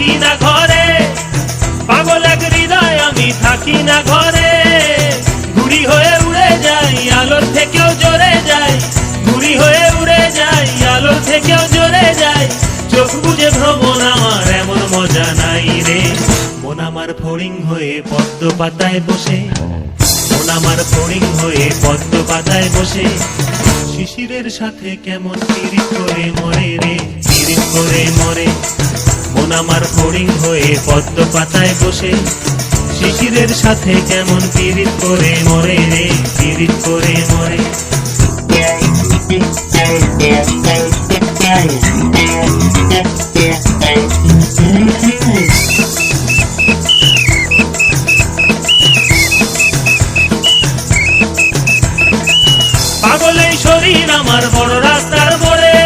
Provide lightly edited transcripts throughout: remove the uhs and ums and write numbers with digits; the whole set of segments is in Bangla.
থাকি না ঘরে, পাগল এক হৃদয় আমি থাকি না ঘরে। ঘুড়ি হয়ে উড়ে যাই, আলোর থেকেও জোরে যাই, ঘুড়ি হয়ে উড়ে যাই, আলোর থেকেও জোরে যাই। চোখ বুঝে ভ্রমণ আমার এমন মজা নাই রে। মন আমার ফড়িং হয়ে পদ্ম পাতায় বসে, মন আমার ফড়িং হয়ে পদ্ম পাতায় বসে। শিশিরের সাথে কেমন পিরিত করে মরে রে, পিরিত করে মরে। মন আমার ফড়িং হয়ে পদ্ম পাতায় বসে, শিশিরের সাথে কেমন পিরিত করে মরে রে, পিরিত করে মরে। পাগল এই শরীর আমার বড় রাস্তার মোড়ে,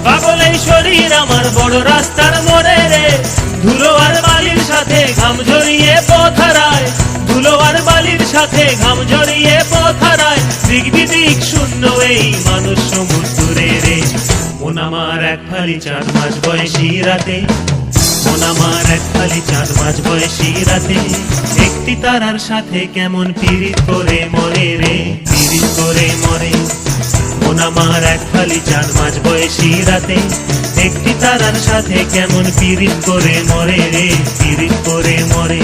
পাগল এই শরীর আমার বড় রাস্তার মোড়ে রে। ধুলো আর বালির সাথে ঘাম ঝরিয়ে পথ হারায়, ধুলো আর বালির সাথে ঘাম ঝরিয়ে পথ হারায়। দিক বিদিক শূন্য এই মানুষ সমুদ্রে রে। মন আমার এক ফালি চাঁদ মাঝ বয়সী রাতে, মন আমার এক ফালি চাঁদ মাঝ বয়সী রাতে। একটি তারার সাথে কেমন পিরিত করে মরে রে, পিরিত করে মরে। মন আমার এক ফালি চাঁদ মাঝ বয়সী রাতে, একটি তারার সাথে কেমন পিরিত করে মরে রে, পিরিত করে মরে।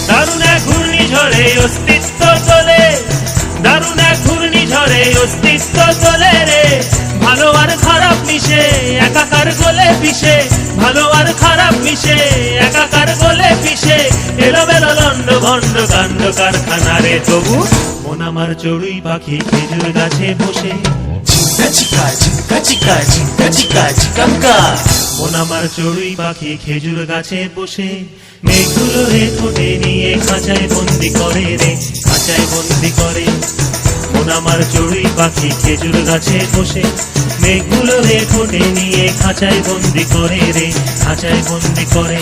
দারুণ এক ঘূর্ণিঝড়ে অস্তিত্ব চলে, দারুণ এক ঘূর্ণিঝড়ে অস্তিত্ব চলে রে। ভালো আর খারাপ মিশে একাকার গলে পিষে, ভালো আর খারাপ মিশে একাকার গলে পিষে। এলোমেলো লন্ড ভন্ড কাণ্ড কারখানা রে। তবু মন আমার চড়ুই পাখি খেজুর গাছে বসে, মন আমার চড়ুই পাখি খেজুর গাছে বসে। মেঘগুলো রে ঠোঁটে নিয়ে খাঁচায় বন্দি করে রে, খাঁচায় বন্দি করে। মন আমার চড়ুই পাখি খেজুর গাছে বসে, মেঘগুলো রে ঠোঁটে নিয়ে খাঁচায় বন্দি করে রে, খাঁচায় বন্দি করে।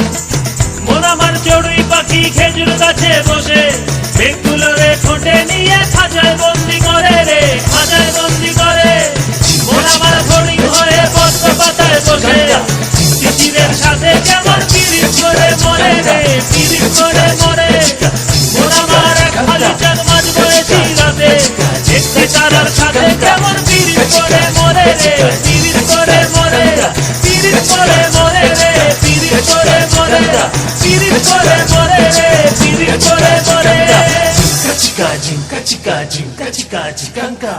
মন আমার চড়ুই পাখি খেজুর গাছে বসে, মেঘগুলো রে ঠোঁটে নিয়ে খাঁচায় বন্দি করে রে, খাঁচায় বন্দি করে। মন আমার ফড়িং হয়ে পদ্ম পাতায় বসে, শিশিরের সাথে কেমন পিরিত করে মরে রে, পিরিত করে মরে। মন আমার এক ফালি চাঁদ মাঝ বয়সী রাতে, একটি তারার সাথে কেমন পিরিত করে মরে রে, পিরিত করে মরে, পিরিত করে মরে রে, পিরিত করে মরে, পিরিত করে মরে রে, পিরিত করে মরে। Jinka, jinka, jinka, jinka, jinka, jinka.